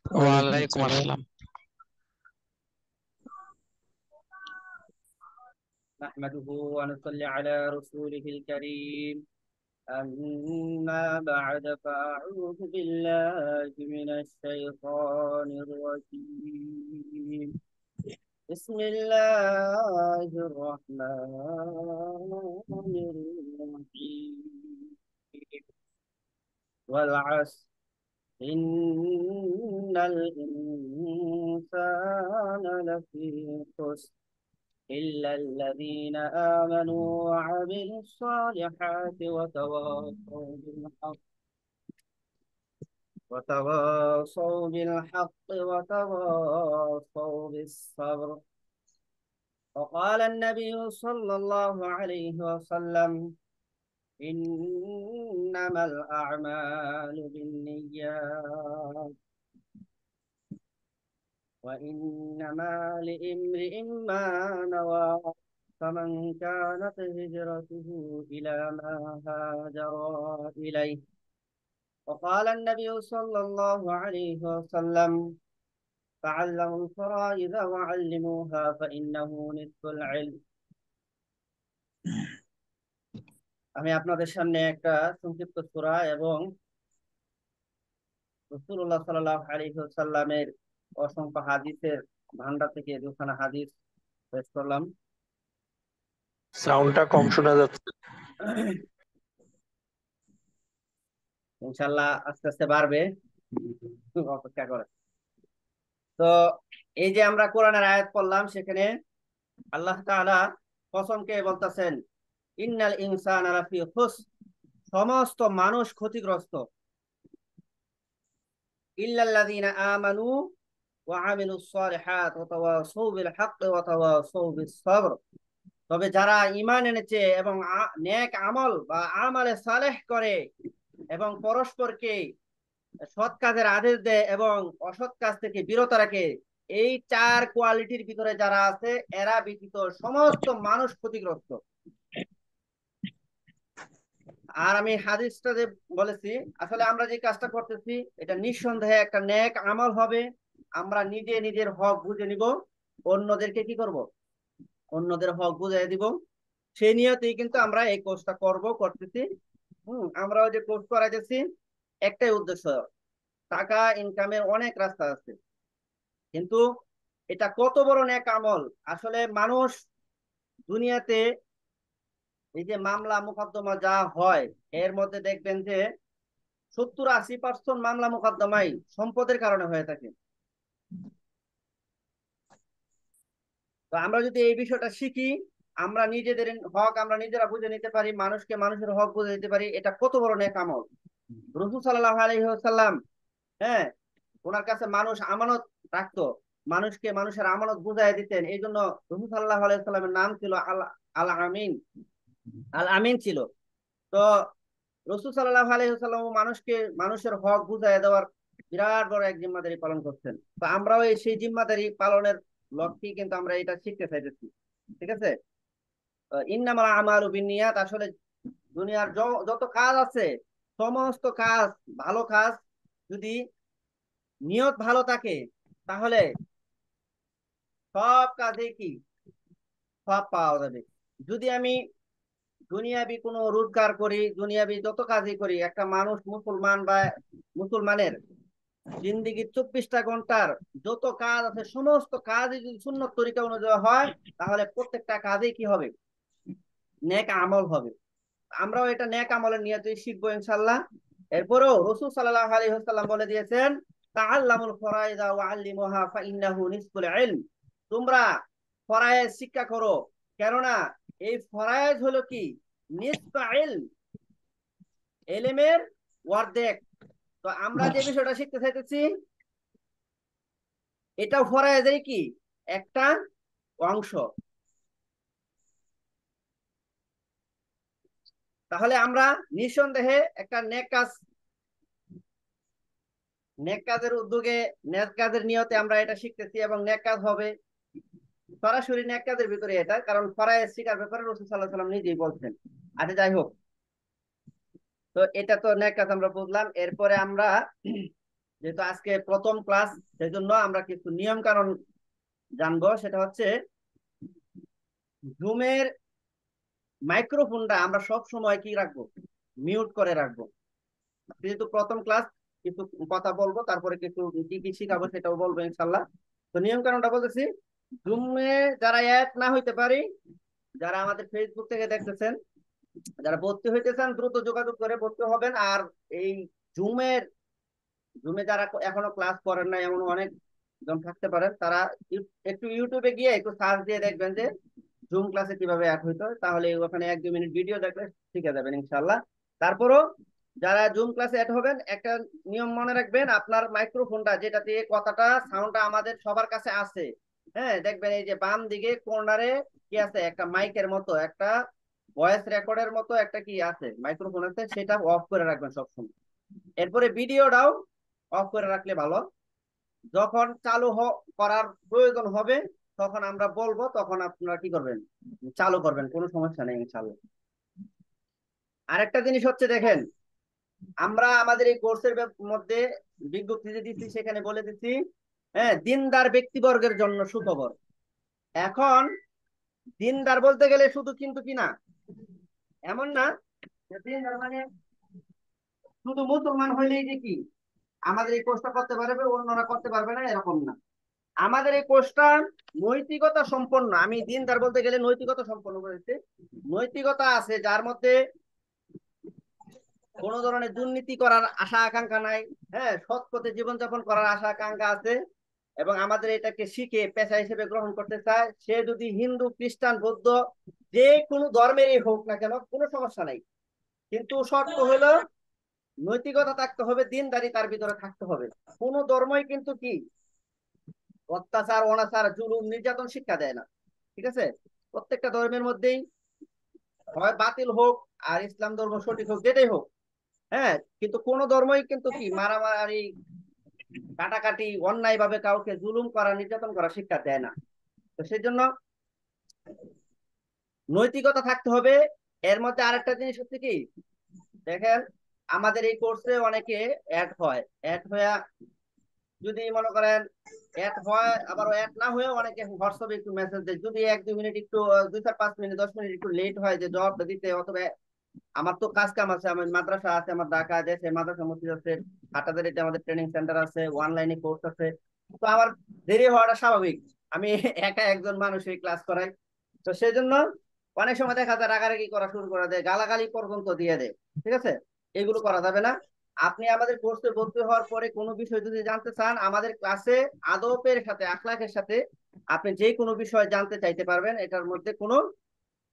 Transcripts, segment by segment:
ওয়ালাইকুম ওয়ালাইকুম আসসালাম। আসসালাম। نحمده ونصلي على رسوله الكريم. أما بعد فأعوذ بالله من الشيطان الرجيم. بسم الله الرحمن الرحيم. والعصر إن الإنسان لفي خسر إلا الذين آمنوا وعملوا الصالحات وتواصوا بالحق وتواصوا بالصبر. وقال النبي صلى الله عليه وسلم: إنما الأعمال بالنيات وإنما لامرئ ما نوى. فمن كانت هجرته إلى ما هاجر إليه. وقال النبي صلى الله عليه وسلم: تعلموا الفرائض وعلموها فإنه نصف العلم. আমি আপনাদের সামনে একটা সংক্ষিপ্ত সূরা এবং রাসূলুল্লাহ সাল্লাল্লাহু আলাইহি ওয়াসাল্লামের অসংখ্য হাদিসের ভান্ডার থেকে দুখানা হাদিস পেশ করলাম। সাউন্ডটা কম শোনা যাচ্ছে। ইনশাআল্লাহ আস্তে আস্তে বাড়বে, অপেক্ষা করে। তো এই যে আমরা কোরআনের আয়াত পড়লাম, সেখানে আল্লাহ তাআলা কসমকে বলতেছেন, ইন্নাল ইনসানা লাফি খুসর, সমস্ত মানুষ ক্ষতিগ্রস্ত, ইল্লাল্লাযীনা আমানু ওয়া আমিলুস সালিহাত ওয়া তাওয়াসাউ বিল হাক্কি ওয়া তাওয়াসাউ বিস sabr। তবে যারা ঈমান এনেছে এবং নেক আমল বা আমালে সালেহ করে এবং পরস্পরকে সৎ কাজের আদেশ দেয় এবং অসৎ কাজ থেকে বিরত রাখে, এই চার কোয়ালিটির ভিতরে যারা আছে এরা ব্যতীত সমস্ত মানুষ ক্ষতিগ্রস্ত। আর আমি হাদিসটা যে বলেছি, আসলে আমরা যে কাজটা করতেছি এটা নিঃসন্দেহে একটা নেক আমল হবে। আমরা নিজে নিজের হক বুঝে নিব, অন্যদেরকে কি করব, অন্যদের হক বুঝাই দিব। সেই নিয়তেই কিন্তু আমরা এই কোর্সটা করতেছি। আমরা ওই যে কোর্স করাইতেছি, একটাই উদ্দেশ্য, টাকা ইনকামের অনেক রাস্তা আছে, কিন্তু এটা কত বড় নেক আমল। আসলে মানুষ দুনিয়াতে এই যে মামলা মোকদ্দমা যা হয়, এর মধ্যে দেখবেন যে 70-80% মামলা মোকদ্দমাই সম্পদের কারণে হয়ে থাকে। তো আমরা যদি এই বিষয়টা শিখি, আমরা নিজেদের হক আমরা নিজেরা বুঝে নিতে পারি, মানুষকে মানুষের হক বুঝে দিতে পারি, এটা কত বড় নেক আমল। রাসূল সাল্লাল্লাহু আলাইহি ওয়াসাল্লাম, হ্যাঁ, ওনার কাছে মানুষ আমানত রাখতো, মানুষকে মানুষের আমানত বুঝাই দিতেন। এই জন্য রাসূল সাল্লাল্লাহু আলাইহি ওয়াসাল্লামের নাম ছিল আল আল আমিন, আল আমিন ছিল। তো রাসূল সাল্লাল্লাহু আলাইহি ওয়াসাল্লাম মানুষকে মানুষের হক বুঝাই দেওয়ার বিরাট বড় এক জিম্মাদারি পালন করছেন। তো আমরাও সেই জিম্মাদারি পালনের লক্ষ্যে কিন্তু আমরা এটা শিখতে চাইতেছি। ঠিক আছে। ইন্নামাল আমালু বিন্নিয়াত, আসলে দুনিয়ার যত কাজ আছে, সমস্ত কাজ, ভালো কাজ যদি নিয়ত ভালো থাকে, তাহলে সব কাজে কি সব পাওয়া যাবে। যদি আমি দুনিয়াবি কোনো রোজগার করি, দুনিয়াবি যত কাজই করি, একটা মানুষ মুসলমান বা মুসলমানের জিন্দিগির 24টা ঘন্টার যত কাজ আছে, সমস্ত কাজই যদি সুন্নত তরিকা অনুযায়ী হয়, তাহলে প্রত্যেকটা কাজেই কি হবে, নেক আমল হবে। আমরাও এটা নেক আমলের নিয়তেই শিখবো ইনশাল্লাহ। এরপরেও রাসূল সাল্লাল্লাহু আলাইহি ওয়াসাল্লাম বলে দিয়েছেন, তাআল্লামুল ফরাইদা ওয়া আল্লিমুহা ফাইন্নাহু নিসফুল ইলম। তোমরা ফরায়েজ শিক্ষা করো, কেননা এই ফরায়েজ হলো কি, নিসফা ইলম, ইলমের অর্ধেক। তো আমরা যে বিষয়টা শিখতে চাইতেছি, এটাও ফরায়েজের কি একটা অংশ। তাহলে আমরা নিঃসন্দেহে একটা নেক কাজের উদ্যোগে, নেক কাজের নিয়তে আমরা এটা শিখতেছি, এবং নেক কাজ হবে সরাসরি নেক কাজের ভিতরে এটা, কারণ ফরায়েজ শিকার ব্যাপারে রাসূল সাল্লাল্লাহু আলাইহি ওয়াসাল্লাম নিজেই বলছেন। আচ্ছা, যাই হোক, তো এটা তো নেক কাজ আমরা বুঝলাম। এরপরে আমরা যেহেতু আজকে প্রথম ক্লাস, সেই জন্য আমরা কিছু নিয়ম কানুন জানবো। সেটা হচ্ছে জুমের মাইক্রোফোনটা আমরা সব সময় কি রাখবো, মিউট করে রাখবো। যেহেতু প্রথম ক্লাস, কিছু কথা বলবো, তারপরে কিছু কি কি শিখাবো সেটাও বলবো ইনশাল্লাহ। তো নিয়ম কানুনটা বলতেছি, জুমে যারা অ্যাড না হইতে পারি, যারা আমাদের ফেসবুক থেকে দেখতেছেন, যারা ভর্তি হইতেছেন দ্রুত যোগাযোগ করে ভর্তি হবেন। আর এই জুমের জুমে যারা এখনো ক্লাস করেন না এমন অনেক জন থাকতে পারেন, তারা একটু ইউটিউবে গিয়ে একটু সার্চ দিয়ে দেখবেন যে জুম ক্লাসে কিভাবে অ্যাড হইতে হয়, তাহলে ওখানে 1-2 মিনিট ভিডিও দেখলে শিখে যাবেন ইনশাল্লাহ। তারপরও যারা জুম ক্লাসে অ্যাড হবেন, একটা নিয়ম মনে রাখবেন, আপনার মাইক্রোফোনটা যেটা দিয়ে কথাটা সাউন্ডটা আমাদের সবার কাছে আছে, হ্যাঁ দেখবেন এই যে বাম দিকে কর্নারে কি আছে, একটা মাইকের মতো, একটা ভয়েস রেকর্ডের মতো একটা কি আছে, মাইক্রোফোন আছে, সেটা অফ করে রাখবেন সবসময়। এরপরে ভিডিওটাও অফ করে রাখলে ভালো। যখন করার প্রয়োজন হবে, তখন আমরা বলবো, তখন আপনারা কি করবেন, চালু করবেন, কোনো সমস্যা নেই ইনশাআল্লাহ। আরেকটা জিনিস হচ্ছে দেখেন, আমরা আমাদের এই কোর্সের মধ্যে বিজ্ঞপ্তি যে দিচ্ছি সেখানে বলে দিচ্ছি, হ্যাঁ দিনদার ব্যক্তিবর্গের জন্য সুখবর। এখন দিনদার বলতে গেলে শুধু কিন্তু কি না, এমন না যে দিনদার মানে শুধু মুসলমান হইলেই যে কি আমাদের এই কোর্সটা করতে পারবে, অন্যরা করতে পারবে না, এরকম না। আমাদের এই কোর্সটা নৈতিকতা সম্পন্ন। আমি দিনদার বলতে গেলে নৈতিকতা সম্পন্ন করেছি। নৈতিকতা আছে যার মধ্যে কোনো ধরনের দুর্নীতি করার আশা আকাঙ্ক্ষা নাই, হ্যাঁ সৎ পথে জীবনযাপন করার আশা আকাঙ্ক্ষা আছে, এবং আমাদের এটাকে শিখে পেশা হিসেবে গ্রহণ করতে চায়, সে যদি হিন্দু খ্রিস্টান বৌদ্ধ যে কোনো ধর্মেরই হোক না কেন, কোনো সমস্যা নাই। কিন্তু শর্ত হলো নৈতিকতা থাকতে হবে, দিনদারি তার ভিতরে থাকতে হবে। কোনো ধর্মই কিন্তু কি অত্যাচার অনাচার জুলুম নির্যাতন শিক্ষা দেয় না, ঠিক আছে? প্রত্যেকটা ধর্মের মধ্যেই হয় বাতিল হোক আর ইসলাম ধর্ম সঠিক হোক, যেটাই হোক, হ্যাঁ কিন্তু কোন ধর্মই কিন্তু কি মারামারি কাটাকাটি অন্যায় ভাবে কাউকে জুলুম করা নির্যাতন করা শিক্ষা দেয় না। তো সেই জন্য নৈতিকতা থাকতে হবে। এর মধ্যে আরেকটা জিনিস হচ্ছে কি, দেখেন আমাদের এই কোর্সে অনেকে অ্যাড হয়, অ্যাড হয়ে যদি মনে করেন অ্যাড হয়, আবার অ্যাড না হয়েও অনেকে হোয়াটসঅ্যাপে একটু মেসেজ দেয়, যদি 1-2 মিনিট একটু 2-4-5 মিনিট 10 মিনিট একটু লেট হয় যে জবাবটা দিতে, অথবা আমার তো কাজ কাম আছে, আমার মাদ্রাসা আছে, আমার ঢাকা দেশে মাদ্রাসা মসজিদ আছে, হাটাজারিতে আমাদের ট্রেনিং সেন্টার আছে, অনলাইনে কোর্স আছে, তো আমার দেরি হওয়াটা স্বাভাবিক। আমি একা একজন মানুষ এই ক্লাস করাই, তো সেই জন্য অনেক সময় দেখা যায় রাগারাগি করা শুরু করে দেয়, গালাগালি পর্যন্ত দিয়ে দেয়, ঠিক আছে? এগুলো করা যাবে না। আপনি আমাদের কোর্সে ভর্তি হওয়ার পরে কোনো বিষয় যদি জানতে চান, আমাদের ক্লাসে আদবের সাথে আখলাকের সাথে আপনি যে কোনো বিষয় জানতে চাইতে পারবেন, এটার মধ্যে কোনো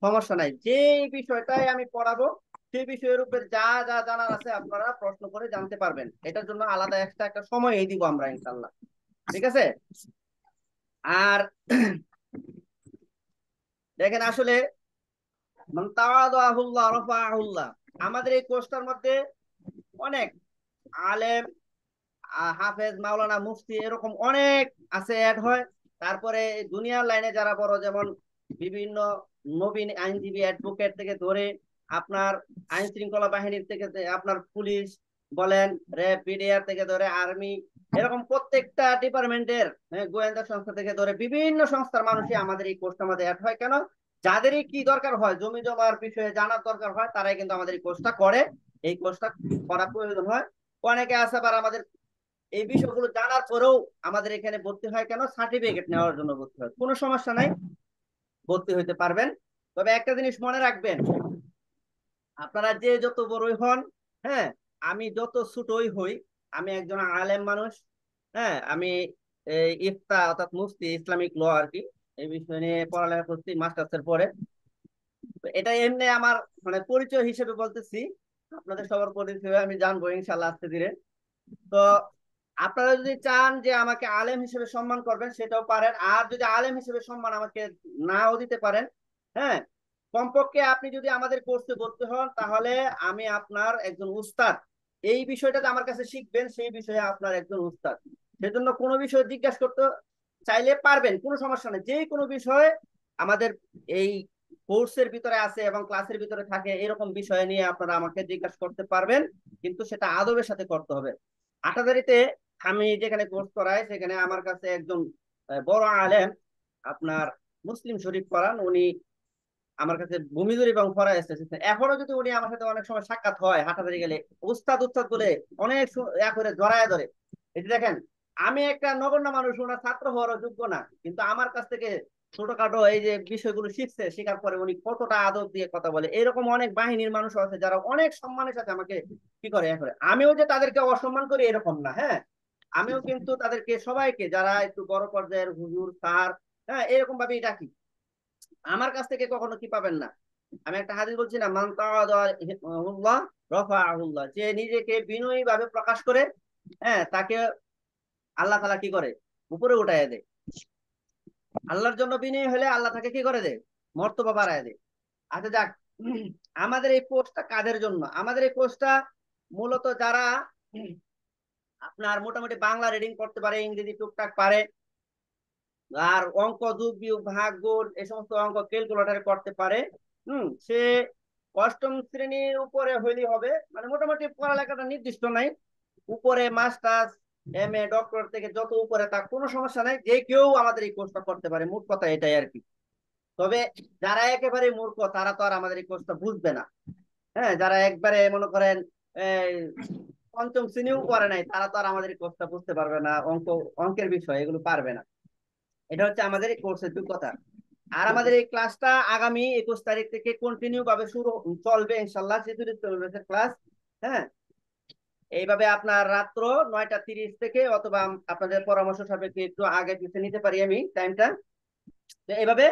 সমস্যা নাই। যে বিষয়টাই আমি পড়াবো সেই বিষয়ের উপর যা যা জানার আছে আপনারা প্রশ্ন করে জানতে পারবেন। এটার জন্য আলাদা এক্সট্রা একটা সময় দিব আমরা ইনশাল্লাহ, ঠিক আছে? আর দেখেন আসলে মান তাওয়াদাহুল্লাহ রাফাআহুল্লাহ, আমাদের এই কোর্সটার মধ্যে অনেক আলেম, হাফেজ, মাওলানা, মুফতি এরকম অনেক আছে অ্যাড হয়। তারপরে দুনিয়ার লাইনে যারা বড়, যেমন বিভিন্ন নবীন আইনজীবী অ্যাডভোকেট থেকে ধরে আপনার আইন শৃঙ্খলা বাহিনীর থেকে আপনার পুলিশ বলেন, র্যাব, বিডিআর থেকে ধরে আর্মি, এরকম প্রত্যেকটা ডিপার্টমেন্টের গোয়েন্দা সংস্থা থেকে ধরে বিভিন্ন সংস্থার মানুষই আমাদের এই কোর্সটার মধ্যে অ্যাড হয়। কেন? যাদেরই কি দরকার হয়, জমি জমার বিষয়ে জানার দরকার হয়, তারাই কিন্তু আমাদের এই কোর্সটা করে, এই কোর্সটা করা প্রয়োজন হয়। অনেকে আছে আবার আমাদের এই বিষয়গুলো জানার পরেও আমাদের এখানে ভর্তি হয়, কেন? সার্টিফিকেট নেওয়ার জন্য ভর্তি হয়। কোনো সমস্যা নাই, ভর্তি হইতে পারবেন। তবে একটা জিনিস মনে রাখবেন, আপনারা যে যত বড়ই হন, হ্যাঁ আমি যত ছোটই হই, আমি একজন আলেম মানুষ, হ্যাঁ আমি ইফতা অর্থাৎ মুফতি, ইসলামিক ল আর কি, এই বিষয় নিয়ে পড়ালেখা করছি মাস্টার্সের পরে। তো এটা এমনি আমার মানে পরিচয় হিসেবে বলতেছি, আপনাদের সবার পরিচয় আমি জানবো ইনশাল্লাহ আস্তে ধীরে। তো আপনারা যদি চান যে আমাকে আলেম হিসেবে সম্মান করবেন, সেটাও পারেন। আর যদি আলেম হিসেবে সম্মান আমাকে নাও দিতে পারেন, হ্যাঁ কমপক্ষে আপনি যদি আমাদের কোর্সে ভর্তি হন, তাহলে আমি আপনার একজন উস্তাদ, এই বিষয়টাতে আমার কাছে শিখবেন, সেই বিষয়ে আপনার একজন উস্তাদ। সেজন্য কোনো বিষয় জিজ্ঞাসা করতে চাইলে পারবেন, কোনো সমস্যা নেই। যে কোনো বিষয়ে আমাদের এই কোর্সের ভিতরে আছে এবং ক্লাসের ভিতরে থাকে, এরকম বিষয় নিয়ে আপনারা আমাকে জিজ্ঞাসা করতে পারবেন, কিন্তু সেটা আদবের সাথে করতে হবে। আটাদারিতে আমি যেখানে কোর্স করাই সেখানে আমার কাছে একজন বড় আলেম, আপনার মুসলিম শরীফ পড়ান উনি, আমার কাছে ভূমিজুর এবং ফরায় এসেছে। এখনো যদি উনি আমার সাথে অনেক সময় সাক্ষাৎ হয় হাঁটাহাঁটি গেলে, উস্তাদ উস্তাদ বলে অনেক করে জড়ায় ধরে। এই যে দেখেন, আমি একটা নগণ্য মানুষ, ওনার ছাত্র হওয়ারও যোগ্য না, কিন্তু আমার কাছ থেকে ছোটখাটো এই যে বিষয়গুলো শিখছে, শেখার পরে উনি কতটা আদর দিয়ে কথা বলে। এরকম অনেক বাহিনীর মানুষ আছে যারা অনেক সম্মানের সাথে আমাকে কি করে এ করে। আমিও যে তাদেরকে অসম্মান করি এরকম না, হ্যাঁ, আমিও কিন্তু তাদেরকে সবাইকে যারা একটু বড় পর্যায়ের হুজুর স্যার, হ্যাঁ, এরকম ভাবেই ডাকি। আমার কাছ থেকে কখনো কি পাবেন না। আমি একটা হাদিস বলছি না, মান তাওয়াদুল্লাহ রাফাআহুল্লাহ, যে নিজেকে বিনয়ী ভাবে প্রকাশ করে, হ্যাঁ, তাকে আল্লাহ তাআলা কি করে, উপরে উঠায় দেয়। আল্লাহর জন্য বিনয়ী হলে আল্লাহ তাকে কি করে দেয়, মর্তবা বাড়ায় দেয়। আচ্ছা যাক, আমাদের এই কোর্সটা কাদের জন্য? আমাদের এই কোর্সটা মূলত যারা আপনার মোটামুটি বাংলা রিডিং করতে পারে, ইংরেজি টুকটাক পারে, আর অঙ্ক যোগ বিয়োগ ভাগ গুণ এই সমস্ত অঙ্ক ক্যালকুলেটরে করতে পারে, সে অষ্টম শ্রেণীর উপরে হইলেই হবে। মানে মোটামুটি পড়ালেখাটা নির্দিষ্ট নাই, উপরে মাস্টার্স এম এ ডক্টর থেকে যত উপরে তা কোনো সমস্যা নাই, যে কেউ আমাদের এই কোর্সটা করতে পারে, মোট কথা এটাই আর কি। তবে যারা একেবারে মূর্খ তারা তো আর আমাদের এই কোর্সটা বুঝবে না। হ্যাঁ, যারা একবারে মনে করেন এই পঞ্চম শ্রেণীও পড়ে নাই, তারা তো আর আমাদের এই কোর্সটা বুঝতে পারবে না, অঙ্কের বিষয় এগুলো পারবে না। এটা হচ্ছে আমাদের এই কোর্সের যোগ্যতা। আর আমাদের এই ক্লাসটা আগামী 21 তারিখ থেকে কন্টিনিউ ভাবে শুরু চলবে ইনশাল্লাহ, ছেচল্লিশ চলবে ক্লাস। হ্যাঁ, এইভাবে আপনার রাত্র 9টা 30 থেকে, অথবা আপনাদের পরামর্শ সাপেক্ষে একটু আগে পিছিয়ে নিতে পারি আমি টাইমটা। তো এইভাবে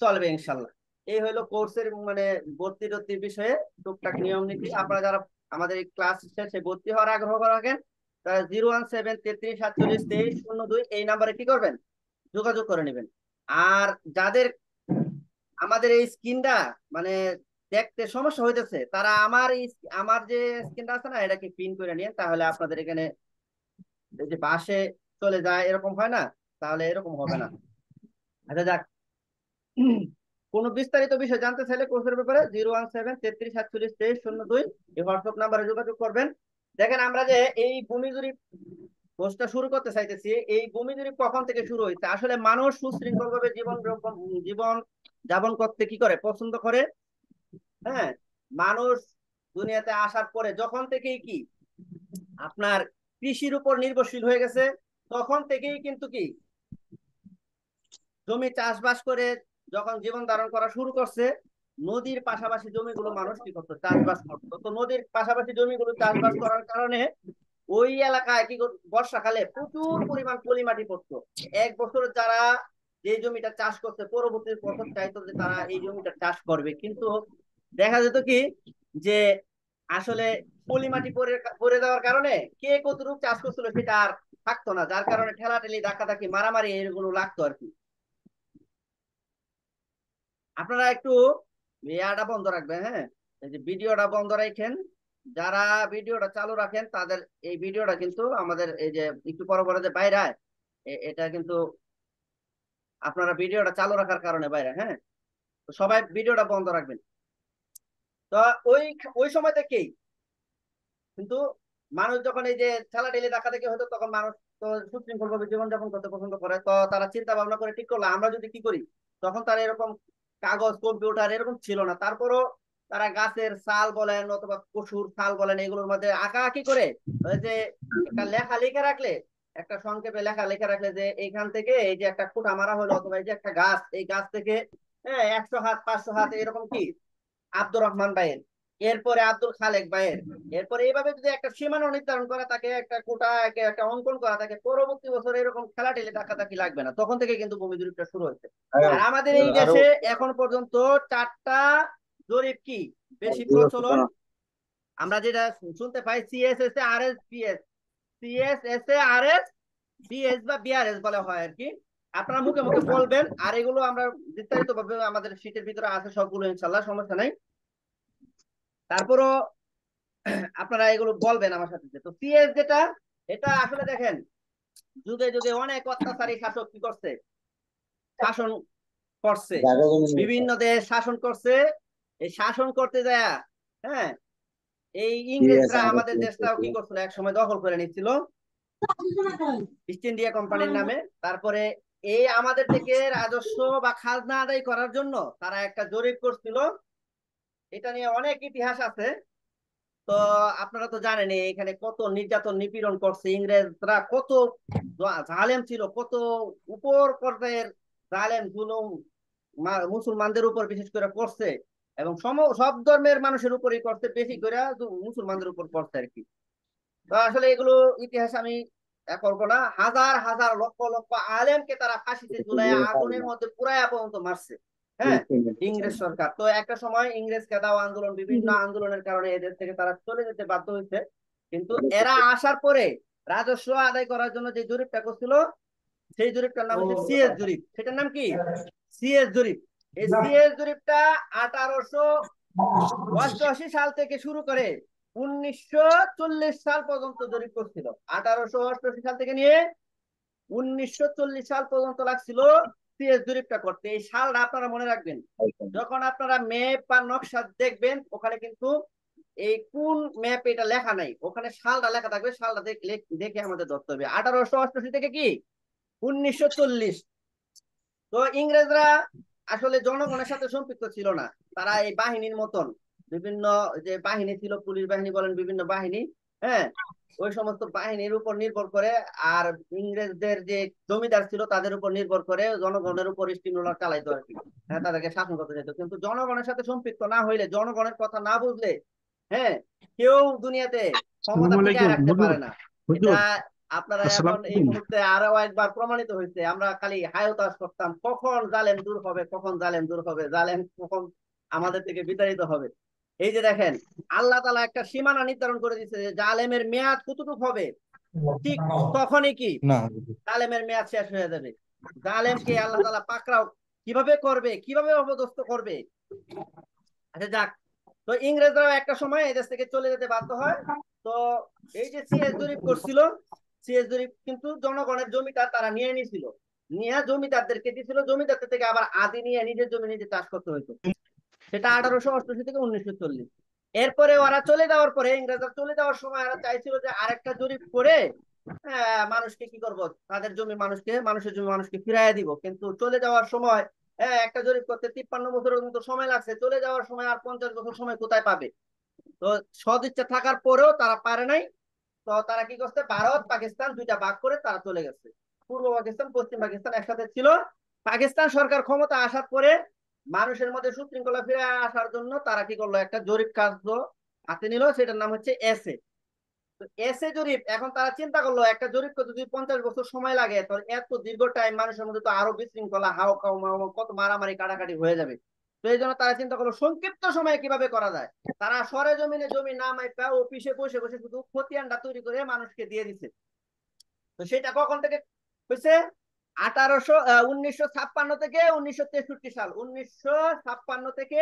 চলবে ইনশাল্লাহ। এই হলো কোর্সের মানে ভর্তি টর্তির বিষয়ে টুকটাক নিয়ম নীতি। আপনারা যারা আমাদের এই ক্লাস শেষে ভর্তি হওয়ার আগ্রহ রাখেন, তারা 01733472302 এই নাম্বারে কি করবেন, যোগাযোগ করে নেবেন। আর যাদের আমাদের এই স্ক্রিনটা মানে দেখতে সমস্যা হইতেছে, তারা আমার যে স্ক্রিনটা আছে না, এটাকে পিন করে নিয়ে, তাহলে আপনাদের এখানে এই যে পাশে চলে যায় এরকম হয় না, তাহলে এরকম হবে না। আচ্ছা যাক, কোন বিস্তারিত বিষয় জানতে চাইলে কোর্সের ব্যাপারে 01733472302 এই হোয়াটসঅ্যাপ নাম্বারে যোগাযোগ করবেন। দেখেন, আমরা যে এই ভূমি জরিপ কোর্সটা শুরু করতে চাইতেছি, এই ভূমি জরিপ কখন থেকে শুরু হয়েছে? আসলে মানুষ সুশৃঙ্খল ভাবে জীবন যাপন করতে কি করে, পছন্দ করে। হ্যাঁ, মানুষ দুনিয়াতে আসার পরে যখন থেকেই কি আপনার কৃষির উপর নির্ভরশীল হয়ে গেছে, তখন থেকেই কিন্তু কি জমি চাষবাস করে যখন জীবন ধারণ করা শুরু করছে, নদীর পাশাপাশি জমিগুলো মানুষ কি করতো, চাষবাস করতো। তো নদীর পাশাপাশি জমিগুলো চাষবাস করার কারণে ওই এলাকায় কি বর্ষাকালে প্রচুর পরিমাণ পলি মাটি পড়তো। এক বছর যারা যে জমিটা চাষ করছে, পরবর্তী বছর চাইতো যে তারা এই জমিটা চাষ করবে, কিন্তু দেখা যেত কি যে আসলে পলি মাটি পড়ে পড়ে যাওয়ার কারণে কে কতটুকু চাষ করছিল সেটা আর থাকতো না, যার কারণে ঠেলাঠেলি ধাক্কাধাক্কি মারামারি এগুলো লাগতো আর কি। আপনারা একটু ইয়াটা বন্ধ রাখবেন, হ্যাঁ, এই যে ভিডিওটা বন্ধ রাখেন। যারা ভিডিওটা চালু রাখেন তাদের এই ভিডিওটা কিন্তু আমাদের এই যে একটু পরে পরে যে বাইরে হয়, এটা কিন্তু আপনারা ভিডিওটা চালু রাখার কারণে বাইরে। হ্যাঁ, তো সবাই ভিডিওটা বন্ধ রাখবেন। তো ওই ওই সময় থেকেই কিন্তু মানুষ যখন এই যে ঠেলাঠেলি ডাকাডাকি হতো, তখন মানুষ তো সুশৃঙ্খল ভাবে জীবনযাপন করতে পছন্দ করে। তো তারা চিন্তা ভাবনা করে ঠিক করলো আমরা যদি কি করি, তখন তারা এরকম কাগজ কম্পিউটার এরকম ছিল না, তারপরও তারা গাছের ছাল বলেন অথবা পশুর ছাল বলেন এগুলোর মধ্যে আঁকা আঁকি করে ওই যে একটা লেখা লিখে রাখলে, একটা সংক্ষেপে লেখা লিখে রাখলে যে এইখান থেকে এই যে একটা খুঁটা মারা হলো, অথবা এই যে একটা গাছ, এই গাছ থেকে হ্যাঁ 100 হাত 500 হাত এরকম কি আব্দুর রহমান ভাইয়ের, এরপরে আব্দুল খালেক ভাইয়ের, এরপরে এইভাবে যদি একটা সীমানা নির্ধারণ করা থাকে, একটা কোটা একটা অঙ্কন করা থাকে, পরবর্তী বছর এরকম খেলাটেলে ধাক্কাধাক্কি লাগবে না। তখন থেকে কিন্তু ভূমি জরিপটা শুরু হয়েছে। আর আমাদের এই আরো দেশে এখন পর্যন্ত 4টা জরিপ কি বেশি প্রচলন। আমরা যেটা শুনতে পাই সিএসএস আর এস বিএস, সিএসএস আর এস বিএস বা বিআরএস বলা হয় আর কি। আপনারা মুখে মুখে বলবেন, আর এগুলো আমরা বিস্তারিত ভাবে আমাদের শীটের ভিতরে আছে সবগুলো, ইনশাল্লাহ সমস্যা নাই। তারপরও আপনারা এগুলো বলবেন আমার সাথে। তো সিএস যেটা, এটা আসলে দেখেন যুগে যুগে অনেক অত্যাচারী শাসক কি করছে, শাসন করছে, বিভিন্ন দেশ শাসন করছে। এই শাসন করতে যায়, হ্যাঁ, এই ইংরেজরা আমাদের দেশটাও কি করছিল, এক সময় দখল করে নিচ্ছিল। ইস্ট ইন্ডিয়া কোম্পানির নামে। তারপরে এই আমাদের থেকে রাজস্ব বা খাজনা আদায় করার জন্য তারা একটা জরিপ করছিল। এটা নিয়ে অনেক ইতিহাস আছে। তো আপনারা তো জানেন এখানে কত নির্যাতন নিপীড়ন করছে ইংরেজরা, কত জালেম ছিল, কত উপর পর্যায়ের জালেম জুলুম মুসলমানদের উপর বিশেষ করে করছে, এবং সব ধর্মের মানুষের উপরই করছে, বেশি করে মুসলমানদের উপর করছে আর কি। তো আসলে এগুলো ইতিহাস আমি করবো না। হাজার হাজার লক্ষ লক্ষ আলেমকে তারা ফাঁসিতে ঝুলাইয়া আগুনের মধ্যে পুরাইয়া পর্যন্ত মারছে। হ্যাঁ, ইংরেজ সরকার তো একটা সময় ইংরেজ খেদাও আন্দোলন, বিভিন্ন আন্দোলনের কারণে এদের থেকে তারা চলে যেতে বাধ্য হয়েছে। কিন্তু এরা আসার পরে রাজস্ব আদায় করার জন্য যে জরিপটা করছিল, সেই জরিপটার নাম হচ্ছে সিএস জরিপ। সেটার নাম কি? সিএস জরিপ। এই সিএস জরিপটা 1888 সাল থেকে শুরু করে 1940 সাল পর্যন্ত জরিপ করছিল। 1888 সাল থেকে নিয়ে 1940 সাল পর্যন্ত লাগছিল সিএস জরিপটা করতে। এই সালটা আপনারা মনে রাখবেন। যখন আপনারা ম্যাপ বা নকশা দেখবেন, ওখানে কিন্তু এই কোন ম্যাপ এটা লেখা নাই, ওখানে সালটা লেখা থাকবে। সালটা দেখে আমাদের ধরতে হবে 1888 থেকে কি 1940। তো ইংরেজরা আসলে জনগণের সাথে সম্পৃক্ত ছিল না। তারা এই বাহিনীর মতন বিভিন্ন যে বাহিনী ছিল, পুলিশ বাহিনী বলেন, বিভিন্ন বাহিনী, হ্যাঁ, ওই সমস্ত বাহিনীর উপর নির্ভর করে, আর ইংরেজদের যে জমিদার ছিল তাদের উপর নির্ভর করে জনগণের উপর স্টিমুলার চালাইতো আর কি। হ্যাঁ, তাদেরকে শাসন করতে যেত। কিন্তু জনগণের সাথে সম্পৃক্ত না হইলে, জনগণের কথা না বুঝলে, হ্যাঁ, কেউ দুনিয়াতে ক্ষমতা আসসালামু টিকায় আলাইকুম রাখতে হুজুর। পারে না। এটা হুজুর, আপনারা এখন আসসালামু এই আলাইকুম। মুহূর্তে আরো একবার প্রমাণিত হয়েছে। আমরা খালি হায়তাস করতাম কখন জালেম দূর হবে, কখন জালেম দূর হবে, জালেম কখন আমাদের থেকে বিতাড়িত হবে। এই যে দেখেন, আল্লাহ তাআলা একটা সীমানা নির্ধারণ করে দিয়েছে যে জালেমের মেয়াদ কতটুকু হবে, ঠিক তখনই কি না, জালেমের মেয়াদ শেষ হয়ে যাবে। জালেমকে আল্লাহ তাআলা পাকড়াও কিভাবে করবে, কিভাবে অপদস্থ করবে। আচ্ছা যাক, তো ইংরেজরাও একটা সময় এই দেশ থেকে চলে যেতে বাধ্য হয়। তো এই যে সিএস জরিপ করছিল, সিএস জরিপ কিন্তু জনগণের জমিটা তারা নিয়ে নিছিল, নিয়ে জমিদারদেরকে দিছিল, জমিদারদের থেকে আবার আদি নিয়ে নিজের জমি নিজে চাষ করতে হইতো। সেটা 1888 থেকে 1940। এরপরে ওরা চলে যাওয়ার পরে, ইংরেজরা চলে যাওয়ার সময় ওরা চাইছিল যে আরেকটা জরিপ করে মানুষকে কি করব, তাদের জমি মানুষকে, মানুষের জমি মানুষকে ফিরাইয়া দিব। কিন্তু চলে যাওয়ার সময় একটা জরিপ করতে 53 বছরের মতো সময় লাগছে। চলে যাওয়ার সময় আর 50 বছর সময় কোথায় পাবে? তো সদিচ্ছা থাকার পরেও তারা পারে নাই। তো তারা কি করছে, ভারত পাকিস্তান দুইটা ভাগ করে তারা চলে গেছে। পূর্ব পাকিস্তান পশ্চিম পাকিস্তান একসাথে ছিল। পাকিস্তান সরকার ক্ষমতা আসার পরে মানুষের মধ্যে সুশৃঙ্খলা ফিরে আসার জন্য তারা কি করলো, একটা জরিপ কার্য হাতে নিল, সেটার নাম হচ্ছে এসে। তো এসে জরিপ, এখন তারা চিন্তা করলো একটা জরিপ করতে যদি 50 বছর সময় লাগে, তো এত দীর্ঘ টাইম মানুষের মধ্যে তো আরো বিশৃঙ্খলা, হাও খাও কত মারামারি কাটাকাটি হয়ে যাবে। তো এই জন্য তারা চিন্তা করলো সংক্ষিপ্ত সময়ে কিভাবে করা যায়। তারা সরেজমিনে জমি না মাইপা অফিসে বসে বসে শুধু খতিয়ানটা তৈরি করে মানুষকে দিয়ে দিচ্ছে। তো সেটা কখন থেকে হয়েছে? 1956 থেকে 1963 সাল, 1956 থেকে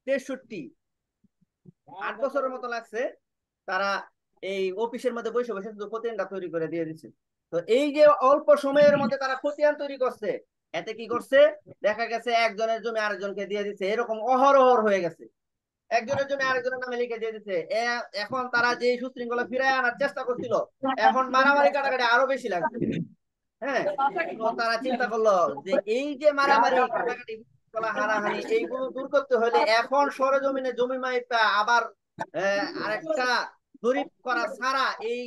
63, 8 বছরের মতো লাগছে। তারা এই অফিসের মধ্যে বসে বসে শুধু খতিয়ানটা তৈরি করে দিয়ে দিচ্ছে। তো এই যে অল্প সময়ের মধ্যে তারা খতিয়ান তৈরি করছে, এতে কি করছে, দেখা গেছে একজনের জমি আরেকজনকে দিয়ে দিচ্ছে, এরকম অহরহ হয়ে গেছে। একজনের জমি আরেকজনের নামে লিখে দিয়ে দিচ্ছে। এখন তারা যে সুশৃঙ্খলা ফিরায় আনার চেষ্টা করছিল, এখন মারামারি কাটাকাটি আরো বেশি লাগবে। হ্যাঁ, তো তারা চিন্তা করলো যে এই যে মারামারি কাটাকাটি হানাহানি এইগুলো দূর করতে হলে এখন সরেজমিনে জমি মাইপা আবার আরেকটা জরিপ করা ছাড়া এই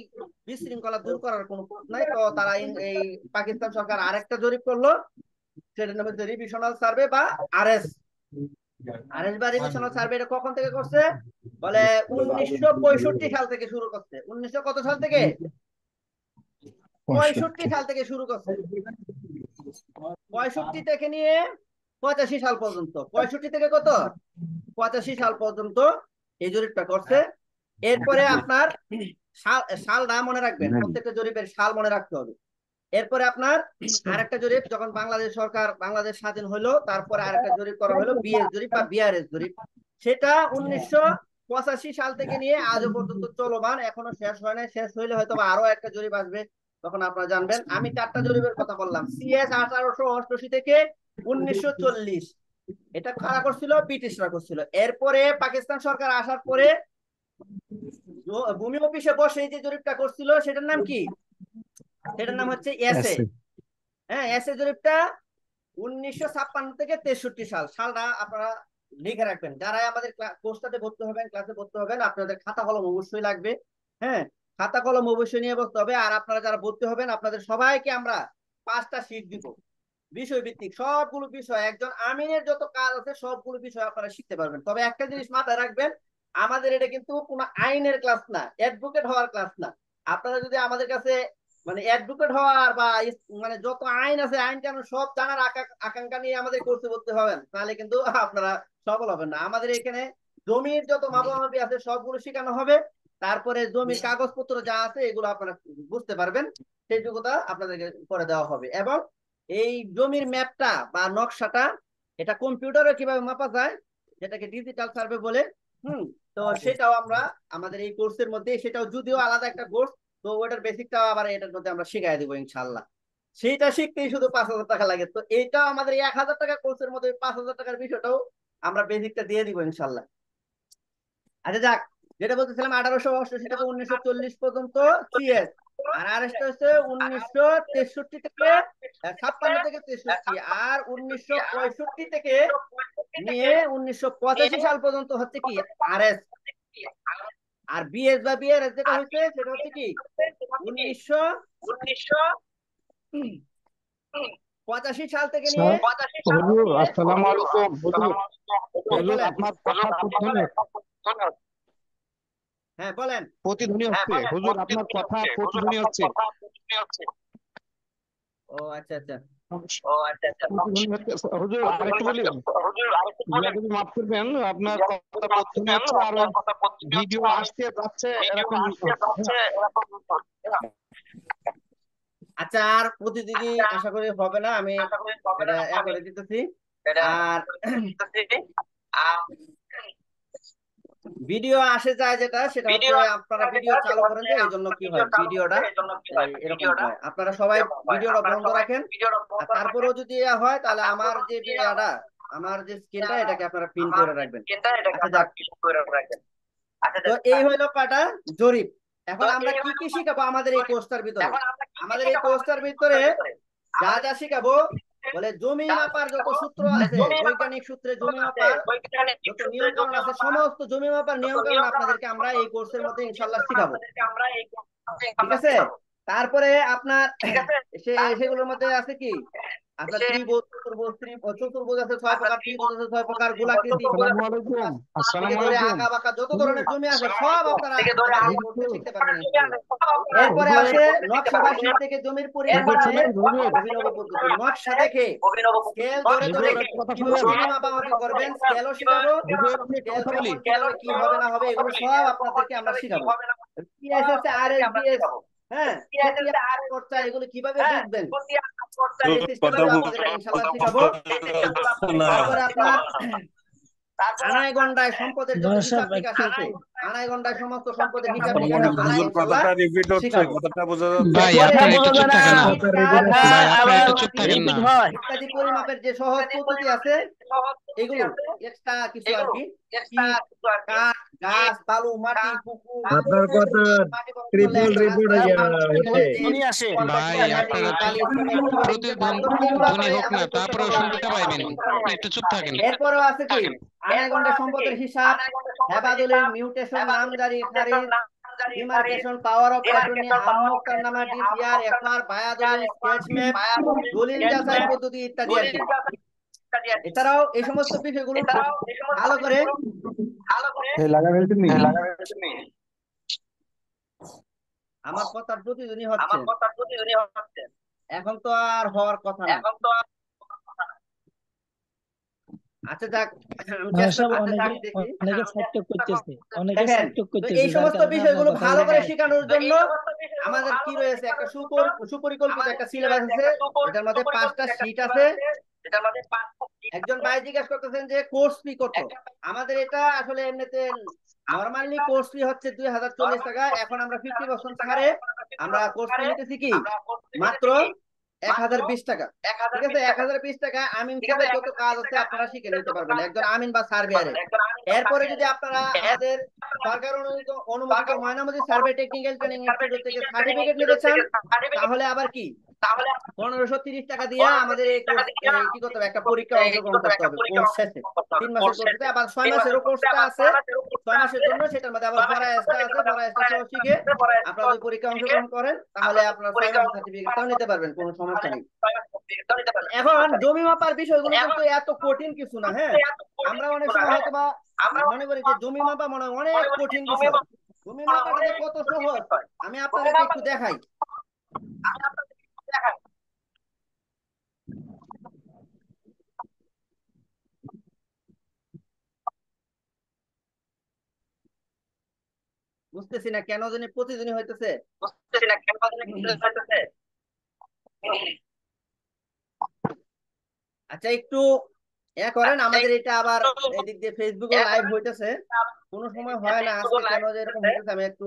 বিশৃঙ্খলা দূর করার কোনো পথ নাই। তো তারা এই পাকিস্তান সরকার আরেকটা জরিপ করলো, সেটার নাম হচ্ছে রিভিশনাল সার্ভে বা আরএস। আরএস বা রিভিশনাল সার্ভে এটা কখন থেকে করছে বলে, 1965 সাল থেকে শুরু করছে। 1900 কত সাল থেকে? 65 সাল থেকে শুরু করছে। 65 থেকে নিয়ে 85 সাল পর্যন্ত, 65 থেকে কত 85 সাল পর্যন্ত এই জরিপটা করছে। এরপরে আপনার সালটা মনে রাখবেন, প্রত্যেকটা জরিপের সাল মনে রাখতে হবে। এরপরে আপনার আরেকটা জরিপ, যখন বাংলাদেশ সরকার, বাংলাদেশ স্বাধীন হলো, তারপরে আরেকটা জরিপ করা হলো বিএস জরিপ বা বিআরএস জরিপ। সেটা 1985 সাল থেকে নিয়ে আজও পর্যন্ত চলমান, এখনো শেষ হয় নাই। শেষ হইলে হয়তো আরো একটা জরিপ আসবে, তখন আপনারা জানবেন। আমি 4টা জরিপের কথা বললাম। সিএস 1888 থেকে 1940, এটা কারা করছিল? ব্রিটিশরা করছিল। এরপরে পাকিস্তান সরকার আসার পরে ভূমি অফিসে বসে যে জরিপটা করছিল, সেটার নাম কি? সেটার নাম হচ্ছে এসএ। হ্যাঁ, এসএ জরিপটা 1956 থেকে 63 সালটা আপনারা লিখে রাখবেন। যারা আমাদের কোর্সটাতে ভর্তি হবেন, ক্লাসে ভর্তি হবেন, আপনাদের খাতা কলম অবশ্যই লাগবে। হ্যাঁ, খাতা কলম অবশ্যই নিয়ে বসতে হবে। আর আপনারা যারা ভর্তি হবেন, আপনাদের সবাইকে আমরা 5টা শীট দিব, বিষয় ভিত্তিক সবগুলো বিষয়। একজন আমিনের যত কাজ আছে সবগুলো বিষয় আপনারা শিখতে পারবেন। তবে একটা জিনিস মাথায় রাখবেন, আমাদের এটা কিন্তু কোনো আইনের ক্লাস না, অ্যাডভোকেট হওয়ার ক্লাস না। আপনারা যদি আমাদের কাছে মানে অ্যাডভোকেট হওয়ার বা মানে যত আইন আছে, আইন কানুন সব জানার আকাঙ্ক্ষা নিয়ে আমাদের কোর্সে ভর্তি হবেন, তাহলে কিন্তু আপনারা সফল হবেন না। আমাদের এখানে জমির যত মাপামাপি আছে সবগুলো শেখানো হবে। তারপরে জমির কাগজপত্র যা আছে এগুলো আপনারা বুঝতে পারবেন, সেই যোগ্যতা আপনাদেরকে করে দেওয়া হবে। এবং এই জমির ম্যাপটা বা নকশাটা এটা কম্পিউটারে কিভাবে মাপা যায়, যেটাকে ডিজিটাল সার্ভে বলে। তো সেটাও আমরা আমাদের এই কোর্সের মধ্যে, সেটাও যদিও আলাদা একটা কোর্স, তো ওটার বেসিকটাও আবার এটার মধ্যে আমরা শিখাই দিব ইনশাল্লাহ। সেটা শিখতেই শুধু 5,000 টাকা লাগে। তো এইটাও আমাদের 1,000 টাকা কোর্সের মধ্যে 5,000 টাকার বিষয়টাও আমরা বেসিকটা দিয়ে দিব ইনশাল্লাহ। আচ্ছা যাক, যেটা বলতেছিলাম 1888 থেকে 1940 পর্যন্ত সিএস, আর আরেকটা হচ্ছে 1963 থেকে 56 থেকে 63, আর 1965 থেকে নিয়ে 1985 সাল পর্যন্ত হচ্ছে কি আরএস। আর বিএস বা বিআরএস যেটা হচ্ছে সেটা হচ্ছে কি 1985 সাল থেকে নিয়ে। হুজুর আসসালামু আলাইকুম। হুজুর বলেন। আপনার কথা প্রতিধ্বনি হ্যাঁ বলেন। প্রতিধ্বনি হচ্ছে। হুজুর আপনার কথা প্রতিধ্বনি হচ্ছে। ও আচ্ছা আচ্ছা। প্রতিধ্বনি হচ্ছে। হুজুর আরেকটু বলি, যদি মাফ করবেন, আপনার কথা প্রতিধ্বনি হচ্ছে আর ভিডিও আসতে যাচ্ছে এরকম। আচ্ছা, আর প্রতিদিনই আশা করি হবে না, আমি এটা করে দিতেছি। আর ভিডিও আসে যায় যেটা, সেটা হচ্ছে আপনারা ভিডিও চালু করেন, যে এই জন্য কি হয় ভিডিওটা এরকম হয়। আপনারা সবাই ভিডিওটা বন্ধ রাখেন। আর তারপরেও যদি হয় তাহলে আমার যে আমার যে স্ক্রিনটা এটাকে আপনারা পিন করে রাখবেন। আচ্ছা যাক, তো এই হইলো কাটা জরিপ। এখন আমরা কি কি শিখাবো আমাদের এই কোর্সটার ভিতরে? আমাদের এই কোর্সটার ভিতরে যা যা শিখাবো, বলে জমি মাপার যত সূত্র আছে, বৈজ্ঞানিক সূত্রে জমি মাপার যত নিয়ম কানুন আছে, সমস্ত জমি মাপার নিয়ম কানুন আপনাদেরকে আমরা এই কোর্সের মধ্যে ইনশাল্লাহ শিখাবো। ঠিক আছে? তারপরে আপনার সেগুলোর মধ্যে আছে কি, আপনার ত্রিভুজ, চতুর্ভুজ, চতুর্ভুজ আছে 6 প্রকার, ত্রিভুজ আছে 6 প্রকার, গোলাকৃতি আসসালামু আলাইকুম। থেকে আসসালামু ধরে আলাইকুম। আঁকা বাঁকা যত হুজুর ধরনের জমি আছে সব আপনারা আমাদের এই কোর্সে শিখতে পারবেন ইনশাআল্লাহ। এরপরে আছে নকশা বা শীট থেকে জমির পরিমাণ নির্ণয়ের অভিনব পদ্ধতি। নকশা দেখে স্কেল ধরে ধরে হুজুর একটা কথা কিভাবে শুনবেন। জমি মাপামাপি করবেন, স্কেলও শিখাবো। হুজুর আমি একটা স্কেল কথা বলি। কখন কিভাবে কি হবে না হবে এগুলো সব আপনাদেরকে আমরা শিখাবো। পিএস আছে, আরএসবিএস, হ্যাঁ, খতিয়ান খরচা, এগুলো কিভাবে বুঝবেন সেই সিস্টেমগুলো আপনাদেরকে ইনশাআল্লাহ শিখাবো। তারপরে আপনার আনায় গন্ডায় সম্পদের যত হিসাব নিকাশ আছে, আনায় গন্ডায় সমস্ত সম্পদের হিসাব নিকাশ আপনাদেরকে হুজুর ইনশাআল্লাহ কথাটা রিপিট হচ্ছে, শিখাবো। কথাটা বোঝা যাচ্ছে। ভাই এরপরে আপনারা একটু চুপ থাকেন না। ইট, কাঠ, ভাই গাছ, আপনারা বালু, একটু চুপ মাটি থাকেন না। ইত্যাদি পরিমাপের যে সহজ পদ্ধতি আছে, এগুলো এক্সট্রা কিছু আর কি, ইট, কাঠ, গাছ, বালু, মাটি, পুকুর, আপনার কথা মাটি বহন করলে ট্রিপল একটা রিপোর্ট রাস্তা, হচ্ছে। ভাই মাটি, আপনারা বালি, সিমেন্ট কিভাবে হিসাব করতে হবে, এগুলো প্রতিধ্বনি আপনারা হোক না, আমাদের কোর্সে তারপরেও পাবেন শুনতে পাইবেন। ইনশাআল্লাহ। একটু চুপ থাকেন। এরপরেও আছে কি আনায় গন্ডায় সম্পদের হিসাব, হেবাদলির মিউটেশন, নামজারি, খারিজ, ডিমার্কেশন, পাওয়ার অফ অ্যাটর্নি, হাম মোক্তারনামা, ডিপিআর, এফআর, বায়াদলিল, স্কেচ ম্যাপ, দলিল যাচাই পদ্ধতি ইত্যাদি আর কি। এছাড়াও এই সমস্ত বিষয়গুলো খুব ভালো করে আমার কথার প্রতিধ্বনি হচ্ছে। এখন তো আর হওয়ার কথা না। আচ্ছা যাক, আমি চেষ্টা করতেছি, দেখি। দেখেন, তো এই সমস্ত বিষয়গুলো ভালো করে শেখানোর জন্য আমাদের কি রয়েছে, একটা সুপরিকল্পিত একটা সিলেবাস আছে, এটার মধ্যে 5টা শীট আছে। একজন ভাই জিজ্ঞাসা করতেছেন যে কোর্স ফি কত। আমাদের এটা আসলে এমনিতে নরমালি কোর্স ফি হচ্ছে 2,040 টাকা। এখন আমরা 50% ছাড়ে আমরা কোর্স ফি নিতেছি কি মাত্র 1020 টাকা। ঠিক আছে, 1020 টাকা আমিন সাহেবের যত কাজ আছে আপনারা শিখে নিতে পারবেন একজন আমিন বা সার্ভেয়ারে। এরপরে যদি আপনারা আমাদের সরকার অনুমোদিত Mainamati survey technical training institute থেকে সার্টিফিকেট নিতে চান, তাহলে আবার কি 1530 টাকা দিয়ে আমাদের এই কোর্স কি করতে হবে, একটা পরীক্ষা অংশগ্রহণ করতে হবে কোর্স শেষে। 3 মাসের কোর্সে আবার 6 মাসেরও কোর্সটা আছে, 6 মাসের জন্য সেটার মধ্যে আবার ফরায়েস্টটা আছে, ফরায়েস্টটা সহ শিখে আপনারা যদি পরীক্ষা অংশগ্রহণ করেন তাহলে আপনারা 6 মাসের সার্টিফিকেটটাও নিতে পারবেন, কোনো সমস্যা নেই। এখন জমি মাপার বিষয়গুলো কিন্তু এত কঠিন কিছু না। হ্যাঁ, আমরা অনেক সময় হয়তো বা মনে করি যে জমি মাপা মনে হয় অনেক কঠিন বিষয়। জমি মাপাটা যে কত সহজ আমি আপনাদেরকে একটু দেখাই। বুঝতেছি না কেন জানি প্রতিদিনই হইতেছে। আচ্ছা, একটু করেন, আমাদের এটা আবার এদিক দিয়ে ফেসবুকে লাইভ হইতেছে, কোন সময় হয় না। আজকে কেন যে এরকম হইতেছে আমি একটু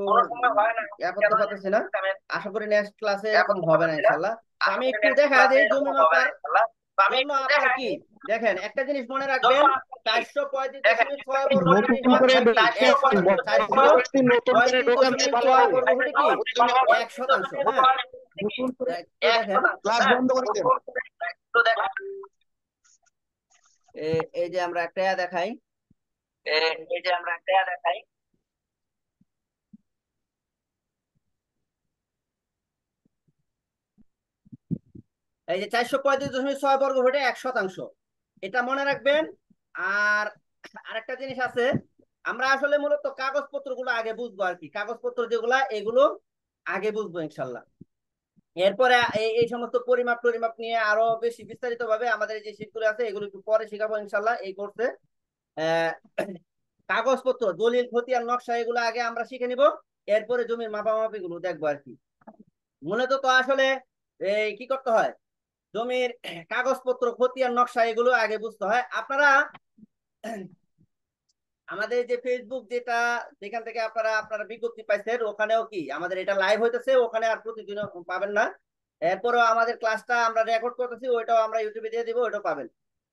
করতে পারতেছি না। আশা করি নেক্সট ক্লাসে এরকম হবে না ইনশাল্লাহ। আমি একটু দেখা দিই জমি মাপার জন্য আপনার কি দেখেন, একটা জিনিস মনে রাখবেন, 435.6 বর্গ ফুট নতুন হচ্ছে করে কি 435.6 বর্গ ফুট কি 1%। হ্যাঁ, নতুন করে একটু দেখেন, ক্লাস বন্ধ করে দেন। এই যে আমরা একটা দেখাই, এই যে 435.6 বর্গ ফুটে 1%, এটা মনে রাখবেন। আর আরেকটা জিনিস আছে, আমরা আসলে মূলত কাগজপত্র গুলো আগে বুঝবো আর কি, কাগজপত্র যেগুলা এগুলো আগে বুঝবো ইনশাল্লাহ। এরপরে এই সমস্ত পরিমাপ টরিমাপ নিয়ে আরো বেশি বিস্তারিত ভাবে আমাদের যে শিটগুলো আছে এগুলো একটু পরে শিখাবো ইনশাল্লাহ এই কোর্সে। কাগজপত্র, দলিল, খতিয়ান, নকশা এগুলো আগে আমরা শিখে নিব, এরপরে জমির মাপামাপি গুলো দেখবো আর কি। মূলত তো আসলে এই কি করতে হয়, জমির কাগজপত্র, খতিয়ান, নকশা এগুলো আগে বুঝতে হয়। আপনারা আমাদের যে ফেসবুক যেটা, যেখান থেকে আপনারা বিজ্ঞপ্তি পাইছেন, ওখানেও কি আমাদের এটা লাইভ হইতেছে, ওখানে আর প্রতিদিন পাবেন না। এরপরও আমাদের ক্লাসটা আমরা রেকর্ড করতেছি, ওইটাও আমরা ইউটিউবে দিয়ে দিব, ওইটাও পাবেন।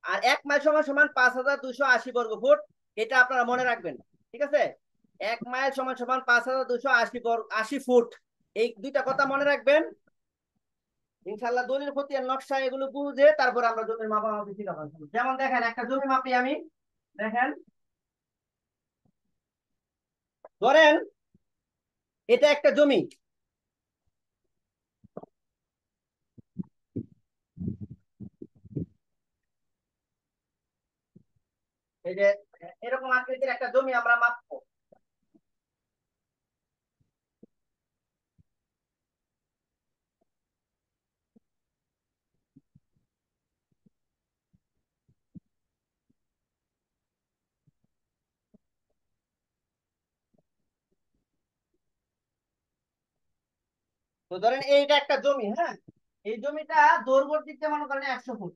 আর 1 মাইল সমান সমান 5280 বর্গ ফুট, এটা আপনারা মনে রাখবেন। ঠিক আছে, 1 মাইল সমান সমান 5280 ফুট, এই দুইটা কথা মনে রাখবেন ইনশাল্লাহ। দলিল, খতিয়ান, নকশা এগুলো বুঝে তারপর আমরা জমির মাপামাপি শিখাবো। যেমন দেখেন, একটা জমি মাপি আমি, দেখেন, ধরেন এটা একটা জমি, এই যে এরকম আকৃতির একটা জমি আমরা মাপবো। তো ধরেন এইটা একটা জমি। হ্যাঁ, এই জমিটা দৈর্ঘ্যের দিক দিয়ে মনে করেন 100 ফুট,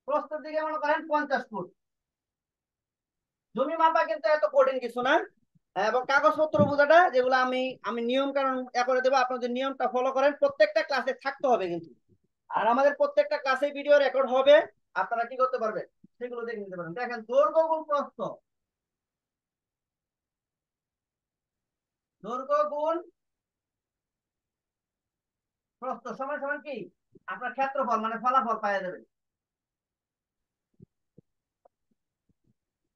প্রস্থের দিকে মনে করেন 50 ফুট। জমি মাপা কিন্তু এত কঠিন কিছু না। এবং কাগজপত্র বোঝাটা যেগুলো আমি আমি নিয়ম কানুন করে দেবো, আপনার যে নিয়মটা ফলো করেন প্রত্যেকটা ক্লাসে থাকতে হবে কিন্তু। আর আমাদের প্রত্যেকটা ক্লাসে ভিডিও রেকর্ড হবে, আপনারা কি করতে পারবেন, সেগুলো দেখে নিতে পারেন। দেখেন, দৈর্ঘ্য গুণ প্রস্থ, দৈর্ঘ্য গুণ প্রস্থ সমান সমান কি আপনার ক্ষেত্রফল মানে ফলাফল পাওয়া যাবে।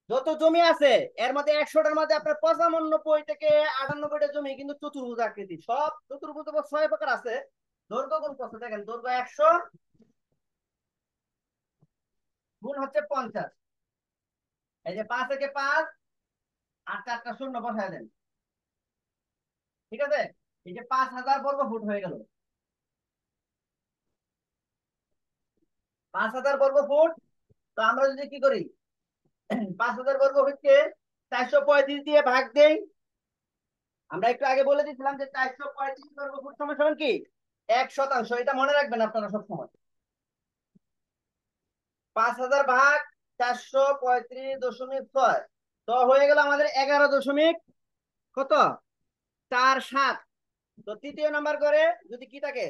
যত জমি আছে এর মধ্যে 100টার মধ্যে আপনার 95 থেকে 98টা জমি কিন্তু চতুর্ভুজ আকৃতি, সব চতুর্ভুজ 6 প্রকার আছে। দৈর্ঘ্য গুণ প্রস্থ, দেখেন দৈর্ঘ্য 100 গুণ হচ্ছে 50, এই যে 5 থেকে 5 আর 4টা শূন্য বসায় দেন। ঠিক আছে, এই যে 5000 বর্গ ফুট হয়ে গেল, 5000 বর্গ ফুট। তো আমরা যদি কি করি, 5000 বর্গ ফুটকে 435 দিয়ে ভাগ দেই। আমরা একটু আগে বলে দিয়েছিলাম যে 435 বর্গ ফুট সমান সমান কি 1%, এটা মনে রাখবেন আপনারা সবসময়। 5000 ভাগ 435.6, তো হয়ে গেল আমাদের 11 দশমিক কত 47। তো তৃতীয় নাম্বার ঘরে যদি কি থাকে,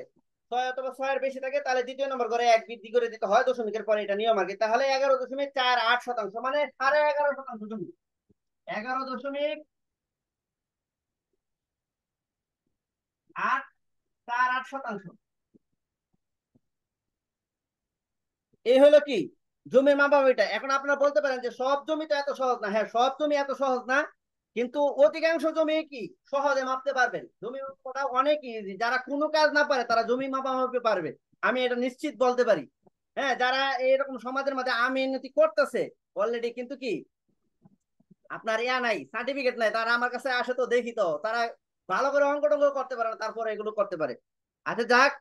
6 অথবা 6 এর বেশি থাকে, তাহলে দ্বিতীয় নাম্বার ঘরে 1 বৃদ্ধি করে দিতে হয় দশমিকের পরে, এটা নিয়ম আর কি। তাহলে 11.48% মানে 11.5% জমি। 11.848%। এই হলো কি জমির মাপা এটা। এখন আপনারা বলতে পারেন যে সব জমি তো এত সহজ না। হ্যাঁ, সব জমি এত সহজ না, কিন্তু অধিকাংশ জমি কি সহজে মাপতে পারবেন। জমি মাপাটা অনেক ইজি, যারা কোনো কাজ না পারে তারা জমি মাপা মাপতে পারবে, আমি এটা নিশ্চিত বলতে পারি। হ্যাঁ, যারা এরকম সমাজের মধ্যে আমিনতি করতেছে অলরেডি, কিন্তু কি আপনার ইয়া নাই, সার্টিফিকেট নাই, তারা আমার কাছে আসে তো দেখি, তো তারা ভালো করে অঙ্ক টঙ্ক করতে পারে না, তারপরে এগুলো করতে পারে। আচ্ছা যাক,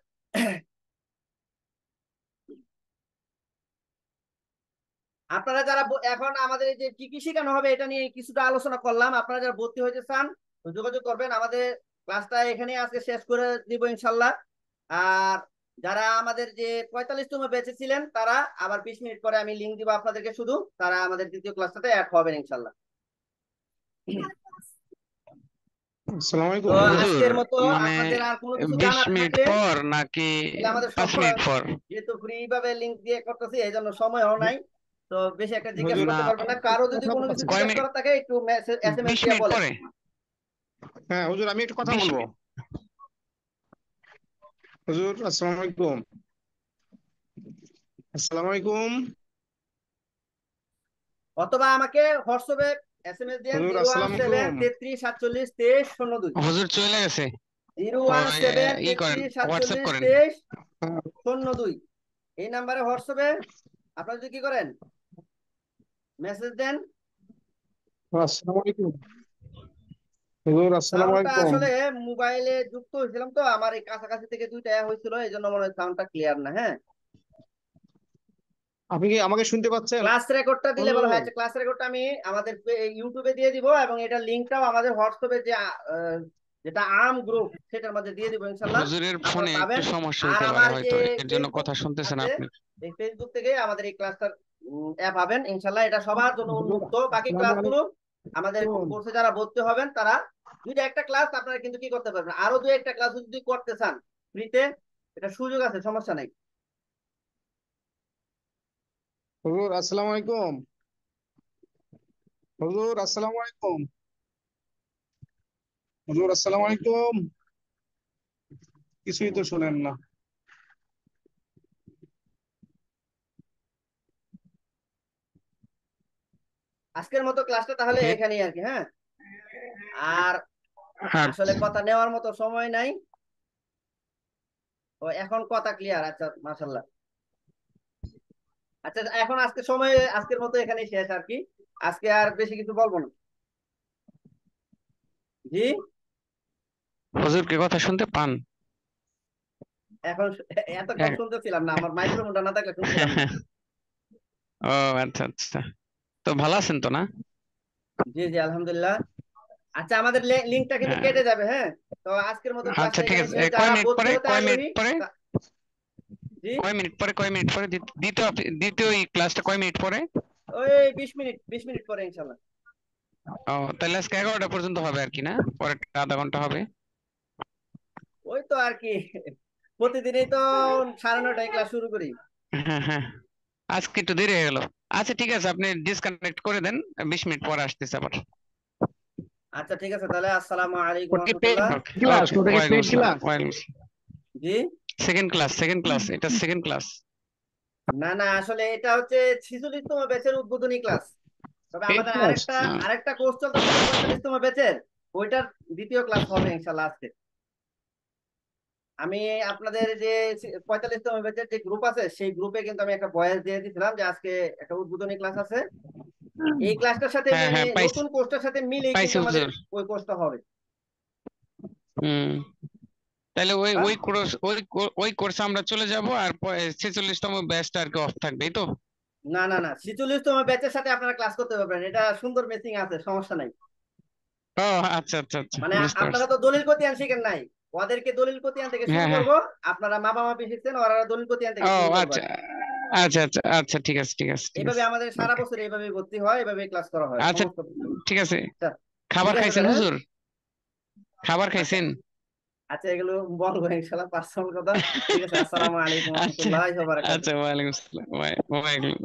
আপনারা যারা এখন আমাদের এই যে কি কি শেখানো হবে এটা নিয়ে কিছুটা আলোচনা করলাম। আপনারা যারা ভর্তি হইতে চান তো যোগাযোগ করবেন। আমাদের ক্লাসটা এখানে আজকে শেষ করে দিব ইনশাল্লাহ। আর যারা আমাদের যে 45তম ব্যাচে ছিলেন তারা আবার 20 মিনিট পরে আমি লিংক দিব আপনাদেরকে, শুধু তারা আমাদের দ্বিতীয় ক্লাসটাতে অ্যাড হবেন ইনশাল্লাহ। আসসালামু তো আলাইকুম হুজুর। আজকের মতো মানে আপনাদের আর কোনো কিছু 20 জানার মিনিট থাকলে, পর নাকি তাহলে আমাদের 5 মিনিট পর? যেহেতু ফ্রি ভাবে লিংক দিয়ে করতেছি এই জন্য সময়ও নাই, তো বেশি একটা জিজ্ঞেস হুজুর করতে না, পারবেন না। কারো যদি কথা কোনো কিছু আছে। কয় জিজ্ঞেস মিনিট? করার থাকে একটু মেসেজ এসএমএস 20 দিয়ে মিনিট বলেন। পরে? হ্যাঁ হুজুর, আমি একটু কথা 20 বলবো। মিনিট। হুজুর আসসালামু আলাইকুম। আসসালামু আলাইকুম অথবা আমাকে হোয়াটসঅ্যাপে এসএমএস দেন হুজুর, জিরো ওয়ান আসসালামু সেভেন আলাইকুম। তেত্রিশ সাতচল্লিশ তেইশ শূন্য দুই হুজুর চলে গেছে। জিরো ওয়ান ওই সেভেন ই করেন, তেত্রিশ হোয়াটসঅ্যাপ সাতচল্লিশ করেন। তেইশ হ্যাঁ, শূন্য দুই এই নাম্বারে হোয়াটসঅ্যাপে আপনারা যদি কি করেন মেসেজ দেন। আসসালামু আলাইকুম হুজুর, আসসালামু সাউন্ডটা আলাইকুম। আসলে মোবাইলে যুক্ত হয়েছিলাম তো, আমার এই কাছাকাছি থেকে দুইটা হয়েছিল, এই জন্য মনে হয় সাউন্ডটা ক্লিয়ার না। হ্যাঁ, আপনি কি আমাকে শুনতে পাচ্ছেন ক্লাস রেকর্ডটা দিলে ভালো হয়। হুজুর? আচ্ছা, ক্লাস রেকর্ডটা আমি আমাদের ইউটিউবে দিয়ে দিব, এবং এটা লিংকটাও আমাদের হোয়াটসঅ্যাপে যে যেটা আর্ম গ্রুপ সেটার মধ্যে দিয়ে দিব ইনশাল্লাহ, হুজুরের আপনারা ফোনে একটু পাবেন। সমস্যা আর হইতে পারে, আমার যে হয়তো এর জন্য ফেসবুক কথা শুনতেছেন আছে, আপনি। এই ফেসবুক থেকে আমাদের এই ক্লাসটার অ্যাপ পাবেন ইনশাল্লাহ। এটা সবার জন্য হুজুর উন্মুক্ত। বাকি আসসালামু ক্লাসগুলো আলাইকুম। আমাদের কোর্সে যারা ভর্তি হবেন তারা দুইটা একটা ক্লাস আপনারা কিন্তু কি করতে পারবেন, আরো দুই একটা ক্লাস যদি করতে চান ফ্রিতে, এটা সুযোগ আছে, সমস্যা নাই। হুজুর আসসালামু আলাইকুম। হুজুর আসসালামু আলাইকুম। হুজুর আসসালামু আলাইকুম। কিছুই তো শুনেন না। আজকের মতো ক্লাসটা তাহলে হ্যাঁ, এখানেই আর কি। হ্যাঁ, আর আসলে আচ্ছা। কথা নেওয়ার মতো সময় নাই। ও এখন কথা ক্লিয়ার, আচ্ছা মাশাল্লাহ। আচ্ছা এখন আজকে সময় আজকের মতো এখানেই শেষ আর কি। আজকে আর বেশি কিছু বলবো না। জি, হুজুর কি কথা শুনতে পান? এখন এতক্ষণ এক- শুনতেছিলাম না, আমার মাইক্রোফোনটা না থাকলে শুনছিলাম না। ও আচ্ছা আচ্ছা। তো ভালো আছেন তো না? জি জি আলহামদুলিল্লাহ। আচ্ছা, আমাদের লিঙ্কটা কিন্তু হ্যাঁ, কেটে যাবে। হ্যাঁ, তো আজকের মতো আচ্ছা ক্লাসটা ঠিক এখানে আছে। শেষ। কয় যারা মিনিট ভর্তি পরে, হতে কয় মিনিট আগ্রহী পরে, জি, কয় মিনিট পরে, কয় মিনিট পরে দ্বিতীয়, দ্বিতীয় এই ক্লাসটা কয় মিনিট পরে? ওই 20 মিনিট পরে ইনশাল্লাহ। ও তাহলে আজকে 11টা পর্যন্ত হবে আর কি, না? পরে আধা ঘন্টা হবে। ওই তো আর কি, প্রতিদিনই তো 9:30টায় ক্লাস শুরু করি। হ্যাঁ হ্যাঁ, আজকে একটু দেরি হয়ে গেল। আচ্ছা ঠিক আছে, আপনি ডিসকানেক্ট করে দেন, 20 মিনিট পরে আসতেছে আবার। আচ্ছা ঠিক আছে, তাহলে আসসালামু আলাইকুম ওটা কি পেইড রহমতুল্লাহ। ওকে ক্লাস? ওকে, ওটা কি ওয়ালাইকুম পেইড আসসালাম, ক্লাস? ওয়ালাইকুম আসসালাম। জি, সেকেন্ড ক্লাস, সেকেন্ড ক্লাস, এটা সেকেন্ড ক্লাস। না না, আসলে এটা হচ্ছে 46তম ব্যাচের উদ্বোধনী ক্লাস। তবে পেইড আমাদের ক্লাস? আরেকটা আরেকটা কোর্স চলতেছে যে 45তম ব্যাচের, ওইটার দ্বিতীয় ক্লাস হবে ইনশাল্লাহ আজকে। আমি আপনাদের যে 45তম ব্যাচের যে গ্রুপ আছে সেই গ্রুপে কিন্তু আমি একটা ভয়েস দিয়ে দিয়েছিলাম যে আজকে একটা উদ্বোধনী ক্লাস আছে। এই ক্লাসটার সাথে হ্যাঁ মানে হ্যাঁ, পাইছি, নতুন কোর্সটার সাথে মিলেই পাইছি কিন্তু আমাদের হুজুর। ওই কোর্সটা হবে। হুম, তাহলে ওই হ্যাঁ? ওই কোর্স, ওই কোর্সে আমরা চলে যাব, আর 46তম ব্যাচটা আর কি অফ থাকবে, এই তো? না না না, 46তম ব্যাচের সাথে আপনারা ক্লাস করতে পারবেন, এটা সুন্দর ম্যাচিং আছে, সমস্যা নাই। ও আচ্ছা আচ্ছা আচ্ছা, মানে বুঝতে আপনারা পারছি। তো দলিল কতিয়ান শিখেন নাই, ওদেরকে দলিল কতিয়ান থেকে শুরু হ্যাঁ হ্যাঁ, করব। আপনারা মাপামাপি শিখছেন, ওরা দলিল কতিয়ান থেকে ও শুরু করবো আচ্ছা আর কি। আচ্ছা আচ্ছা আচ্ছা, ঠিক আছে ঠিক আছে ঠিক এইভাবে আছে। আমাদের সারা ওকে, বছর এইভাবে ভর্তি হয়, এইভাবে ক্লাস করা হয় আচ্ছা সমস্ত বছর। ঠিক আছে। আচ্ছা, খাবার ঠিক আছে খাইছেন তাহলে। হ্যাঁ, হুজুর? খাবার আচ্ছা, খাইছেন? আচ্ছা, এগুলো বলবো ইনশাআল্লাহ, পার্সোনাল কথা। ঠিক আছে, আসসালামু আলাইকুম ওয়া আচ্ছা রাহমাতুল্লাহি ওয়া বারাকাতুহু। আচ্ছা, ওয়ালাইকুম আসসালাম, ওয়ালাইকুম।